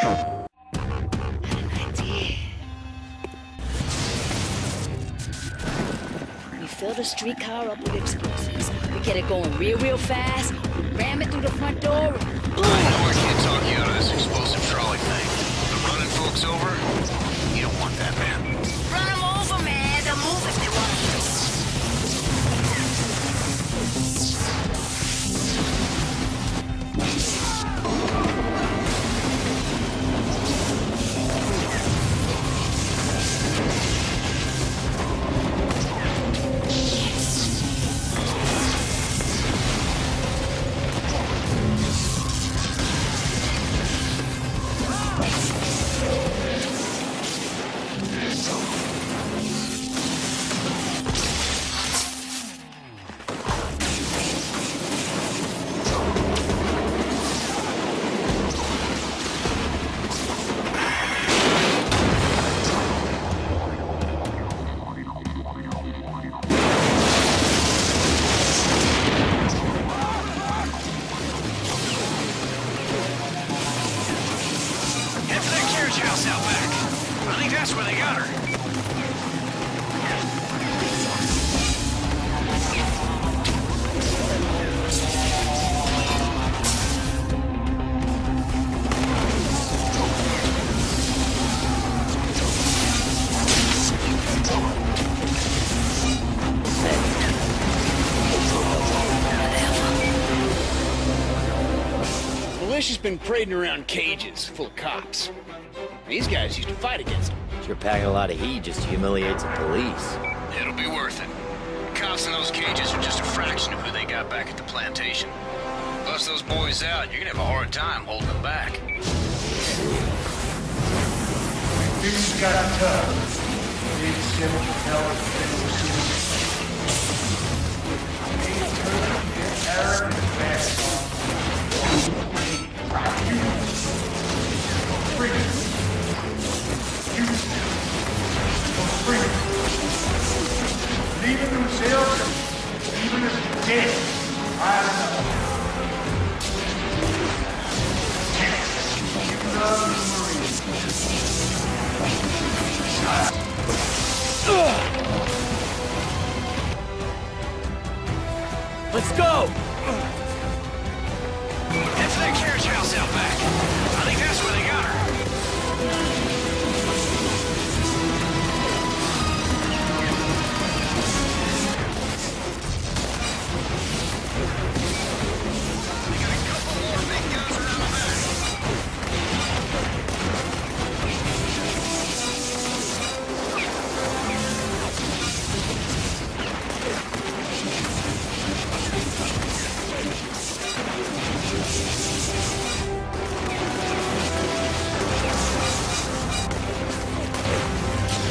We fill the streetcar up with explosives. We get it going real fast. We ram it through the front door. Boom! I know I can't talk you out of this explosive trolley thing. But running folks over? You don't want that, man. Run them over, man. They'll move if they want to. House out back. I think that's where they got her. Militia's been parading around cages full of cops. These guys used to fight against them. Sure packing a lot of heat just to humiliate the police. It'll be worth it. The cops in those cages are just a fraction of who they got back at the plantation. Bust those boys out, you're gonna have a hard time holding them back. Things got tough. Big simple fellas Arab and fast. Leaving themselves, even as dead, I know. You love the Marines. Let's go! Head for that carriage house out back. I think that's where they got her.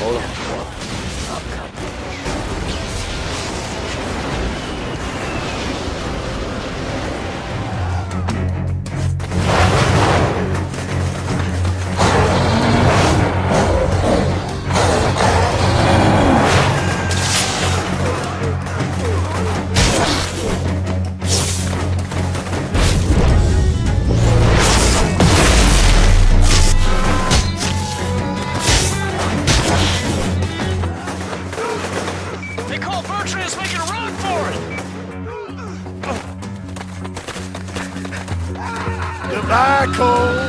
Hold on. I'm coming. Goodbye, Cole.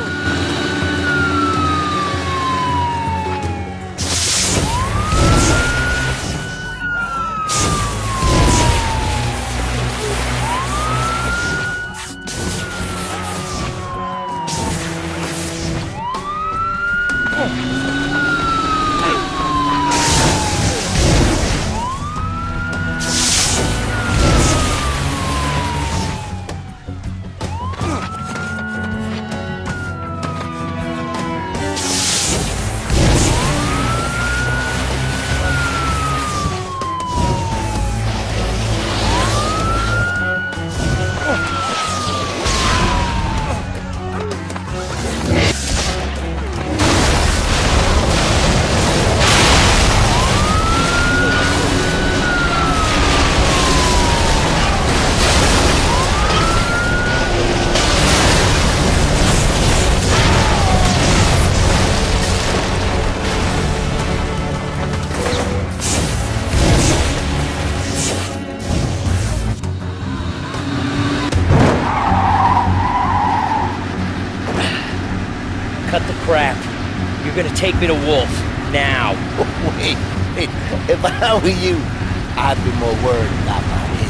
cut the crap. You're gonna take me to Wolf. Now. Wait. If I were you, I'd be more worried about my head.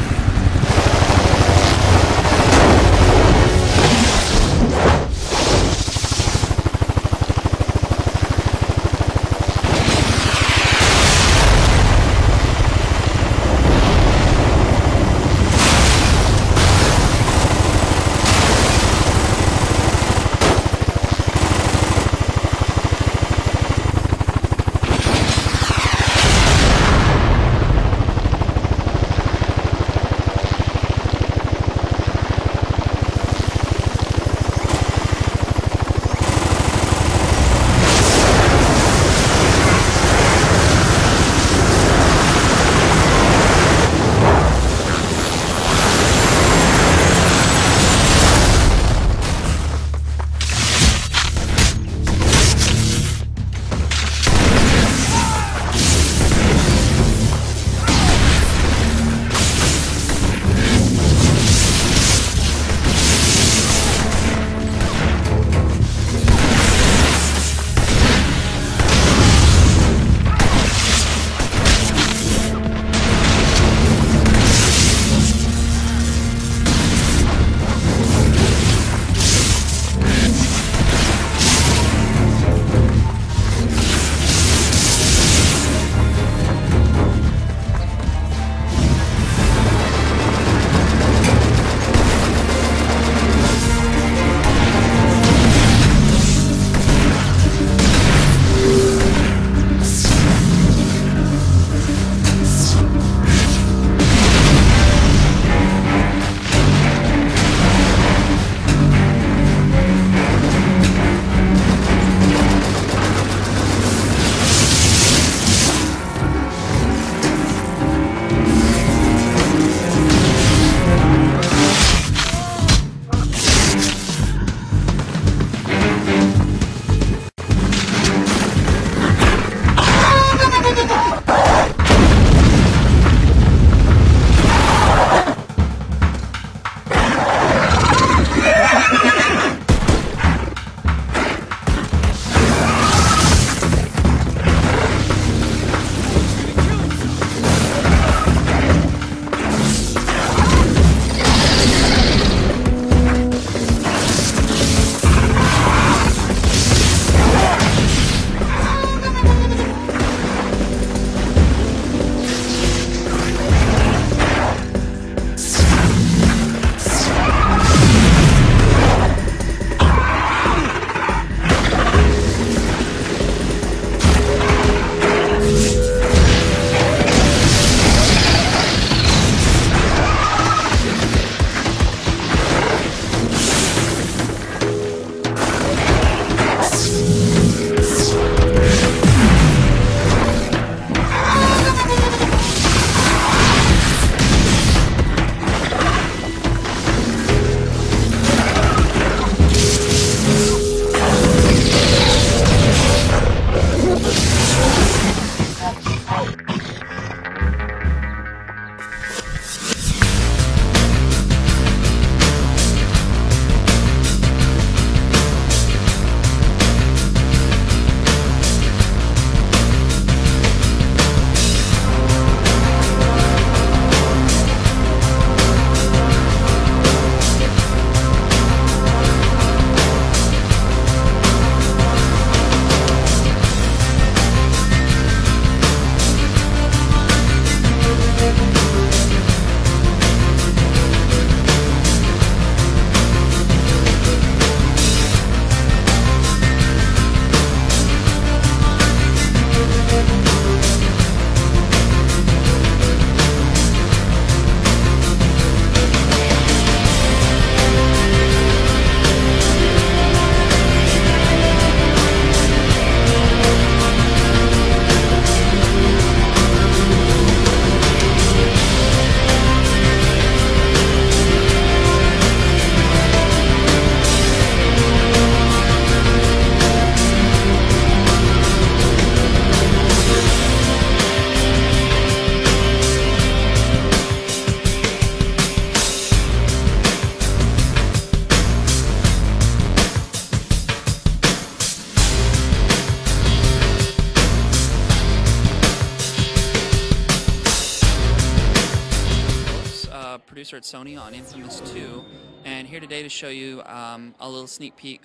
it's Sony on Infamous 2, and here today to show you a little sneak peek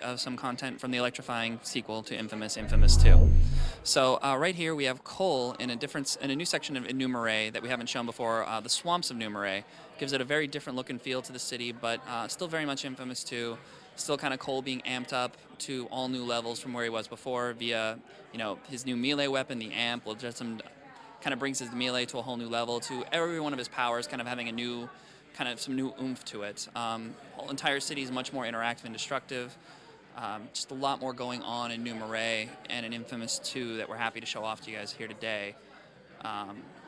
of some content from the electrifying sequel to Infamous, Infamous 2. So right here we have Cole in a new section of Numeray that we haven't shown before, the Swamps of Numeray. Gives it a very different look and feel to the city, but still very much Infamous 2. Still kind of Cole being amped up to all new levels from where he was before via, his new melee weapon, the Amp, will just kind of brings his melee to a whole new level, to every one of his powers kind of having a new, some new oomph to it. Whole entire city is much more interactive and destructive. Just a lot more going on in Numeray and in Infamous 2 that we're happy to show off to you guys here today.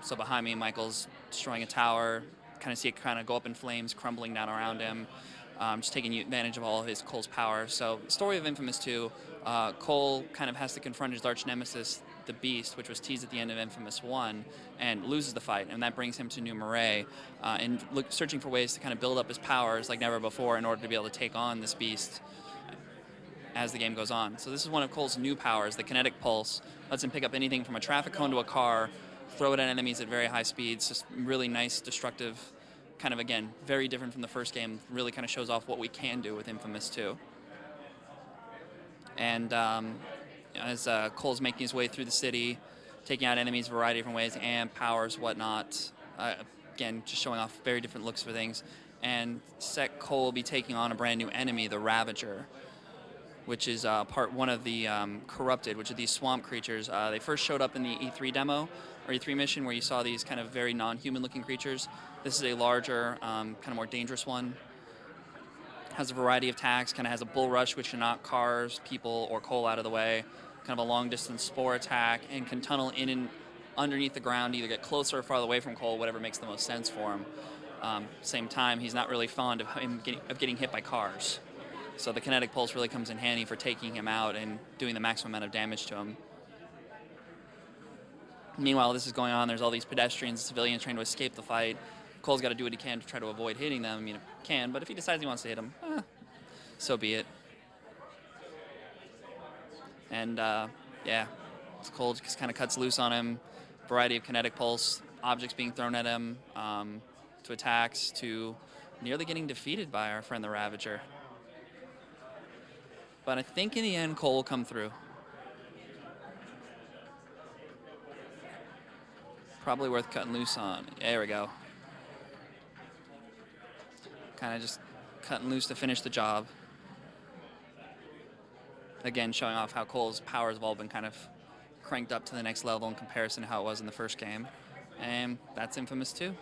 So behind me, Michael's destroying a tower. Kind of see it kind of go up in flames, crumbling down around him. Just taking advantage of all of Cole's power. So, story of Infamous 2, Cole kind of has to confront his arch nemesis, the Beast, which was teased at the end of Infamous 1, and loses the fight, and that brings him to Numeray, and searching for ways to kind of build up his powers like never before in order to be able to take on this Beast as the game goes on. So this is one of Cole's new powers, the Kinetic Pulse. Lets him pick up anything from a traffic cone to a car, throw it at enemies at very high speeds, just really nice, destructive, kind of, again, very different from the first game, really kind of shows off what we can do with Infamous 2. And as Cole's making his way through the city, taking out enemies a variety of different ways, Amp, powers, whatnot, again, just showing off very different looks for things. And Cole will be taking on a brand new enemy, the Ravager, which is part one of the Corrupted, which are these swamp creatures. They first showed up in the E3 demo, or E3 mission, where you saw these kind of very non-human looking creatures. This is a larger, kind of more dangerous one. Has a variety of attacks, kind of has a bull rush, which can knock cars, people, or Cole out of the way. Kind of a long distance spore attack, and can tunnel in and underneath the ground, either get closer or farther away from Cole, whatever makes the most sense for him. Same time, he's not really fond of getting hit by cars. So the Kinetic Pulse really comes in handy for taking him out and doing the maximum amount of damage to him. Meanwhile, this is going on, there's all these pedestrians, civilians trying to escape the fight. Cole's got to do what he can to try to avoid hitting them. I mean, he can, but if he decides he wants to hit them, so be it. And, yeah, Cole just kind of cuts loose on him. Variety of Kinetic Pulse, objects being thrown at him, to attacks, to nearly getting defeated by our friend the Ravager. But I think in the end, Cole will come through. Probably worth cutting loose on. There we go. Kind of just cutting loose to finish the job. Again, showing off how Cole's powers have all been kind of cranked up to the next level in comparison to how it was in the first game. And that's Infamous 2.